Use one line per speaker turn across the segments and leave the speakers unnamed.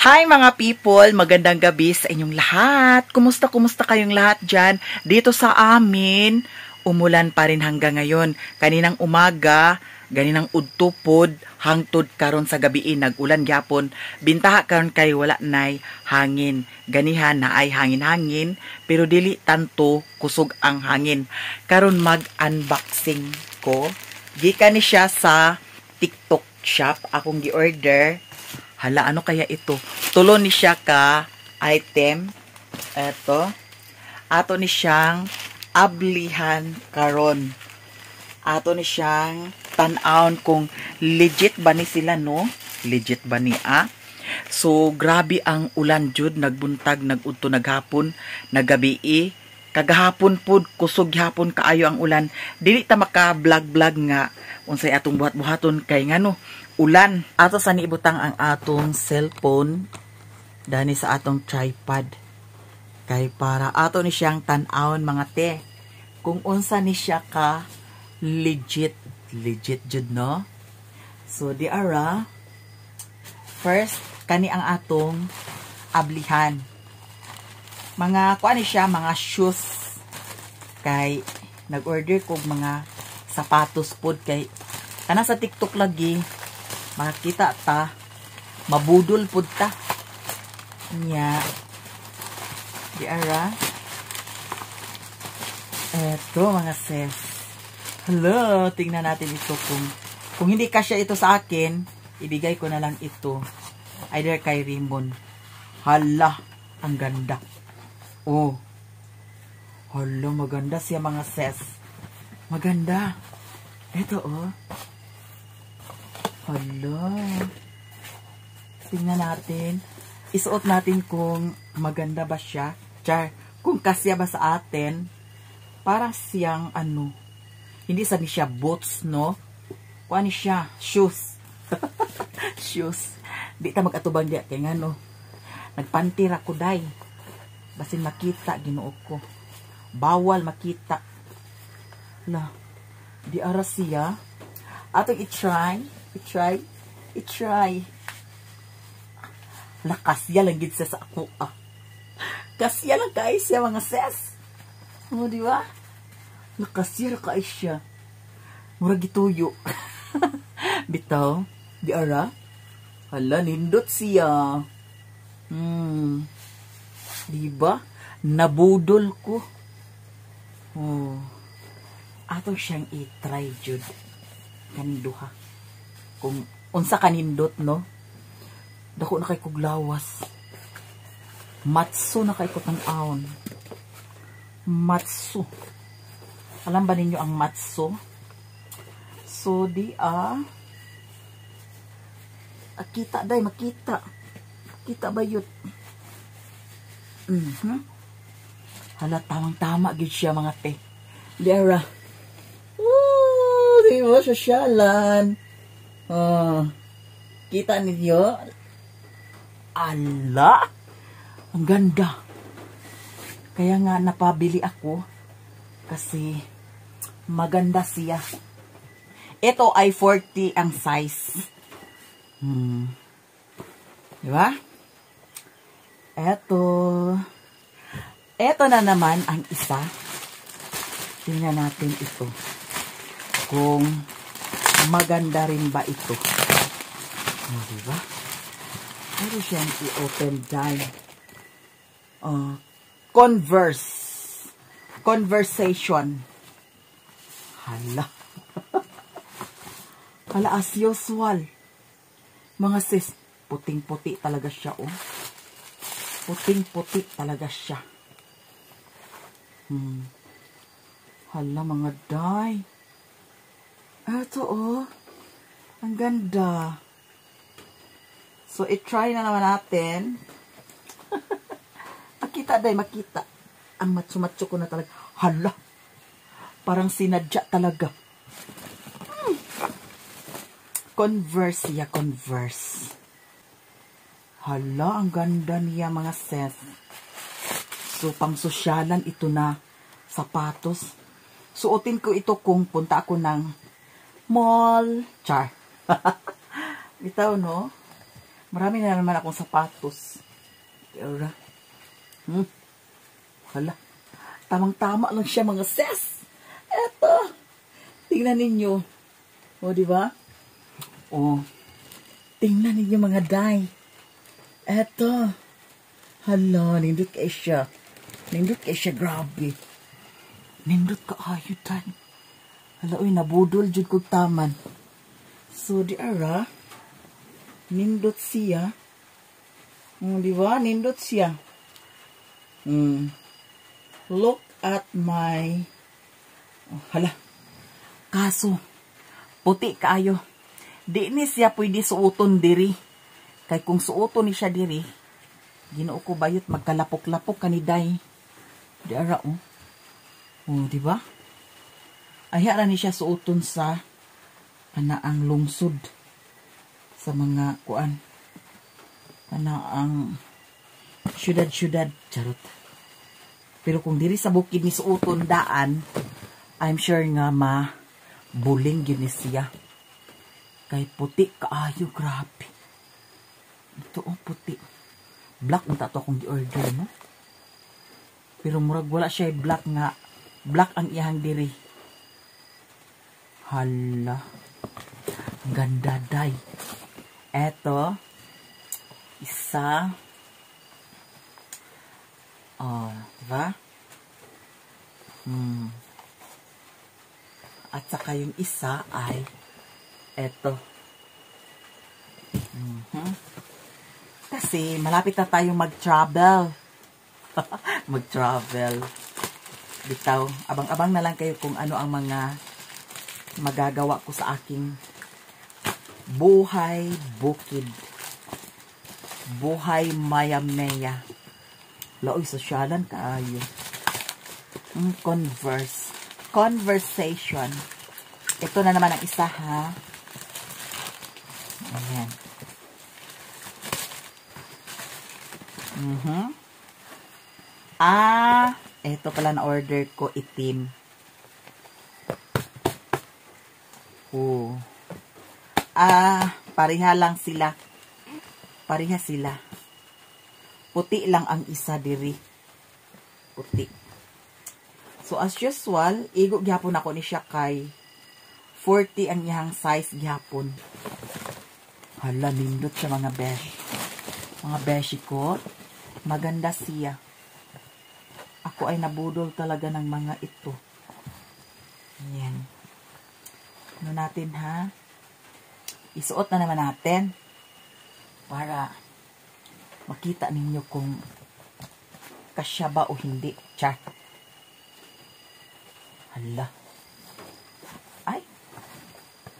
Hi mga people, magandang gabi sa inyong lahat. Kumusta kayong lahat dyan? Dito sa amin, umulan pa rin hanggang ngayon. Kaninang umaga, ganinang udtupod, hangtod karon sa gabi nag-ulan gyapon. Bintaha karon kay wala nay hangin. Ganihan na ay hangin-hangin, pero dili tanto kusog ang hangin. Karon mag-unboxing ko. Gikan ni siya sa TikTok shop akong gi-order. Hala, ano kaya ito? Tulo ni siya ka item. Eto. Ato ni siyang ablihan karon. Ato ni siyang tan-aon kung legit ba ni sila, no? Legit ba ni, So, grabe ang ulan jud, nagbuntag, nagudto, naghapon, nagabi. Kagahapon pud, kusog hapon kaayo ang ulan. Dili ta maka-vlog-vlog nga unsay atong buhat-buhaton kay ngano ulan. Ato sa niibutang ang atong cellphone dani sa atong tripod. Kay para ato ni siyang tan-awon mga te. Kung unsa ni siya ka legit jud, no? So di ara first kani ang atong ablihan. Mga kuan ni siya, mga shoes. Kay nag-order kog mga sapatos pod kay kana sa TikTok lagi makita ta mabudol pud ta nya di ara eto mga sis. Hello, tingnan natin ito kung hindi kasya ito sa akin, ibigay ko na lang ito either kay Raymond. Hala, ang ganda. Oh, hala, maganda siya mga sis. Maganda. Ito, oh. Hala. Tingnan natin. Isuot natin kung maganda ba siya. Char, kung kasya ba sa atin. Para siyang ano. Hindi sabi siya boots, no? Kung ano siya? Shoes. Shoes. Di ta mag-atubang diya. Kaya nga, no? Nagpantira ko, day. Basin makita, ginuo ko. Bawal makita. Na. Di ara siya. Atong i-try. Nakasya lang gid sa ako. Kasya lang guys siya mga ses. Mo di ba? Nakasya ra kay siya. Murag gituyo. Bitaw, di ara. Hala, nindot siya. Di ba? Nabudol ko. Oh. Atong siyang i-try jud kaning duha kung unsa kanindot, no? Dako na kay kuglawas. Matsu na kay kutan-aon. Matsu. Alam ba ninyo ang matsu? So di kita day makita. Kita ba yun? Hala, tamang-tama gid siya mga te. Dara. Di ba sosyalan? Kita ninyo? Ala! Ang ganda. Kaya nga napabili ako kasi maganda siya. Ito ay 40 ang size. Di ba? Ito na naman ang isa. Tingnan natin ito. Kung maganda rin ba ito. Diba? Pero siyang i-open dahil. Conversation. Hala. Hala, as usual. Mga sis, puting-puti talaga siya, oh. Puting-puti talaga siya. Hala, mga day. Ito, oh. Ang ganda. So, i-try na naman natin. Makita, day, makita. Ang matsu-matsu ko na talaga. Hala. Parang sinadya talaga. Converse, ya, Converse. Hala, ang ganda niya, mga sis. So, pang sosyalan ito na sapatos. Suotin ko ito kung punta ako ng mall. Char. Bitaw, no? Marami na naman akong sapatos. Pero, hala. Tamang-tama lang siya mga sis. Eto. Tingnan ninyo. O, di ba? O. Tingnan ninyo mga day. Eto. Hala, nindot kayo siya. Nindot kayo siya, grabe. Nindot ka ayudan. Hala, uy, nabudol jud kog taman. So, di ara. Nindot siya. Di ba? Nindot siya. Look at my... Oh, hala. Kaso, puti kaayo. Di ni siya pwede suoton diri. Kay kung suoton ni siya diri, Ginoo ko bayot magkalapok-lapok kaniday. Di ara oh. Oh, di ba? Aya ra ni siya suoton sa panaang lungsod sa mga kuan. Panaang syudad-syudad charot. Pero kung diri sa bukid ni suoton daan, I'm sure nga buling gyud ni siya. Kay puti kaayo, grabe. Ito oh, puti. Black mo tato akong gi-order, no? Pero murag wala siya black nga. Black ang iyang diri. Hala. Ganda day. Eto. Isa. Oh, diba? At saka yung isa ay eto. Kasi malapit na tayong mag-travel. Mag-travel. Bitaw, abang-abang na lang kayo kung ano ang mga magagawa ko sa aking buhay bukid. Buhay maya-maya. Laoy, sosyalan kaayo. Conversation. Ito na naman ang isa, ha? Ayan. Ito pala na order ko, itim. Oh. Pareha lang sila. Pareha sila. Puti lang ang isa diri. Puti. So as usual, igo gyapon ako ni siya kay 40 ang iyang size gyapon. Hala, nindot siya mga besh. Mga beshi ko. Maganda siya. Ako ay nabudol talaga ng mga ito. Ayan. Ano natin, ha? Isuot na naman natin. Para makita ninyo kung kasya ba o hindi. Char. Hala.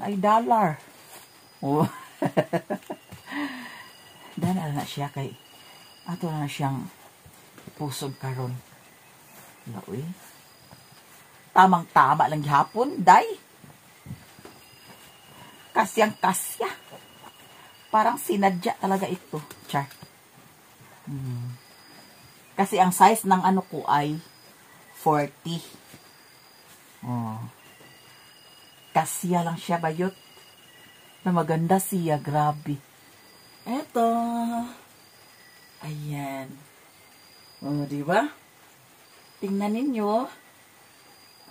Ay dollar. Oh. Dahil na siya kay ato na siyang pusog karon. Laoy. Tamang-tama lang gihapon, day. Kasyang-kasya. Parang sinadya talaga ito. Char. Kasi ang size ng ano ko ay 40. Oh. Kasya lang siya, bayot. Na maganda siya, grabe. Eto. Ayan. Oh, di ba? Tingnan ninyo.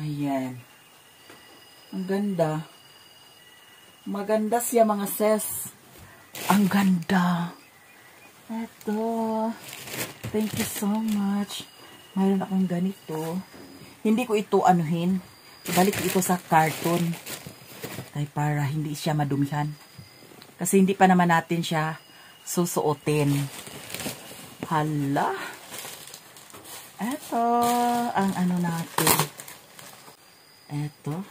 Ayan. Ang ganda. Maganda siya, mga sis. Ang ganda. Eto. Thank you so much. Mayroon akong ganito. Hindi ko ito anuhin. Ibalik ito sa karton. Kaya para hindi siya madumihan. Kasi hindi pa naman natin siya susuotin. Hala. Eto. Ang ano natin. Eto.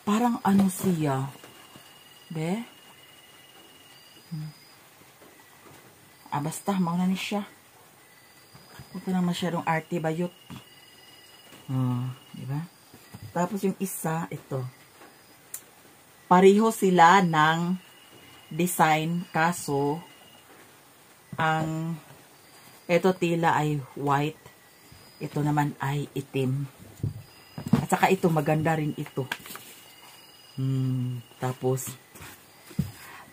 Parang ano siya. Be? Basta. Mauna ni siya. Huwag ka na masyadong arte bayot. Diba? Tapos yung isa, ito. Pareho sila ng design, kaso ang ito tila ay white, ito naman ay itim. At saka ito, maganda rin ito. Tapos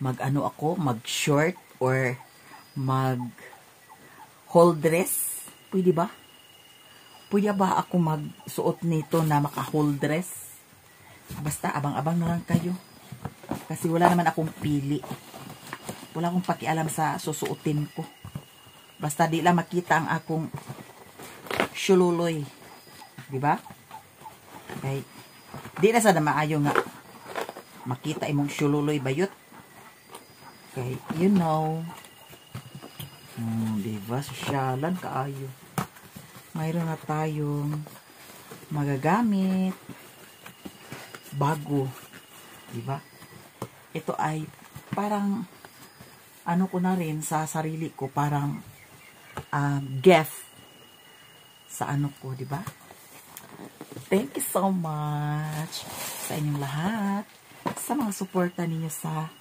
mag-ano ako, mag-short, or mag-hold dress. Pwede ba? Pwede ba ako magsuot nito na maka-hold dress? Basta abang-abang na lang kayo. Kasi wala naman akong pili. Wala akong pakialam sa susuotin ko. Basta di lang makita ang akong shululoy. Diba? Okay. Di na sa maayo nga makita imong shululoy bayot. Okay. You know. Diba? Sosyalan kaayo. Mayroon na tayong magagamit bago. Diba? Ito ay parang ano ko na rin sa sarili ko, parang gift sa ano ko, diba? Thank you so much sa inyong lahat, sa mga suporta ninyo sa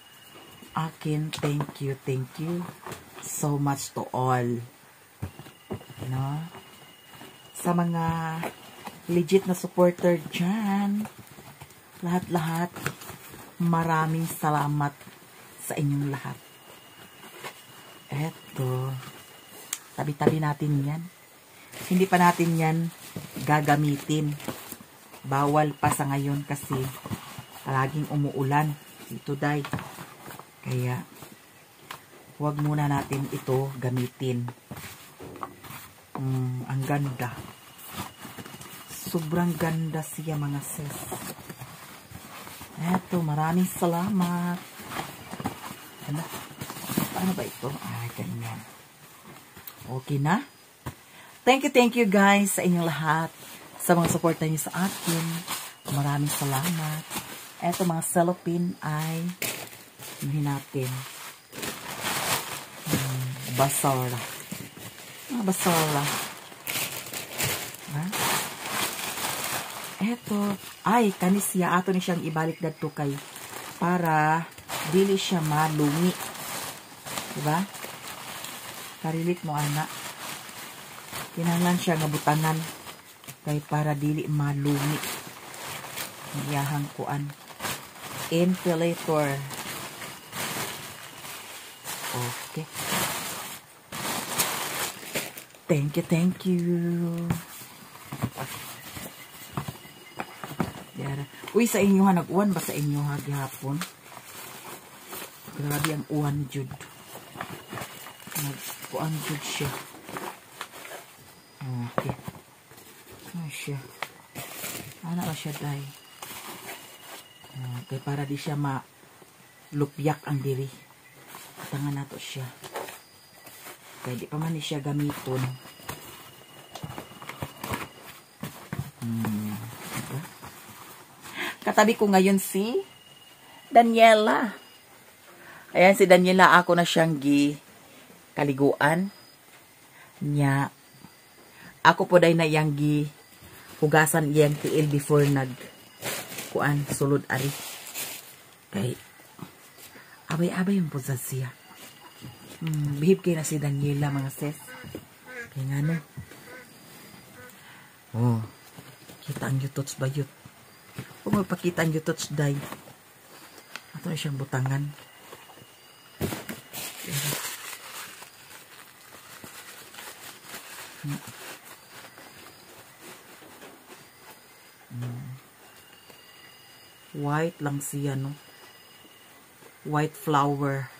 akin. Thank you so much to all. No? Sa mga legit na supporter dyan, lahat-lahat, maraming salamat sa inyong lahat. Eto, tabi-tabi natin yan. Hindi pa natin yan gagamitin. Bawal pa sa ngayon kasi laging umuulan dito, day. Kaya, huwag muna natin ito gamitin. Ang ganda. Sobrang ganda siya, mga sis. Eto, maraming salamat. Ano ba ito? Ganyan. Okay na? Thank you guys sa inyong lahat. Sa mga suporta niyo sa akin. Maraming salamat. Eto, mga cellophane ay hindi natin. Basara. Basara. Ha? Eto, ay, kanis siya. Ato ni siyang ibalik dito kay para dili siya malumi. Diba? Karilit mo, anak. Kinahanglan siya nga butangan kay para dili malumi. Iyahang kuan. Infilator. Okay. Thank you. Yara. Uy, sa inyo ha, nag-uwan ba sa inyo ha, gihapon? Grabe ang uwan, jud. Nag-uwan, jud siya. Okay. Ano siya? Ano ba siya, day? Okay, para di siya malupyak ang diri. Tangan nato siya. Kaya di pa man siya gamiton. Diba? Katabi ko ngayon si Daniela. Ayan si Daniela, ako na siyang kaliguan niya. Ako po day na yang hugasan iyang tiil before kuan sulod ari. Kay abay yung po siya. Behave kayo na si Daniela, mga sis. Kaya nga no. Oh, kita ang yutots ba yut? Kung magpakita ang yutots day. Ato na siyang butangan. White lang siya, no? White flower.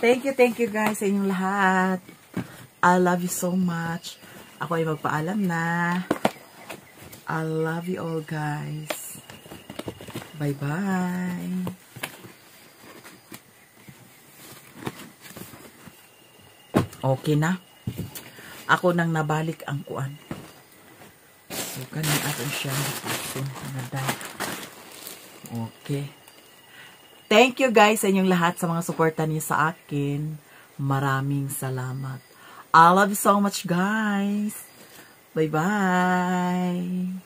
Thank you guys sa inyong lahat. I love you so much. Ako ay magpaalam na. I love you all guys. Bye-bye. Okay na. Ako nang nabalik ang kuan. So, kanin ato siya. Okay. Thank you guys sa inyong lahat sa mga suporta niyo sa akin. Maraming salamat. I love you so much guys. Bye-bye.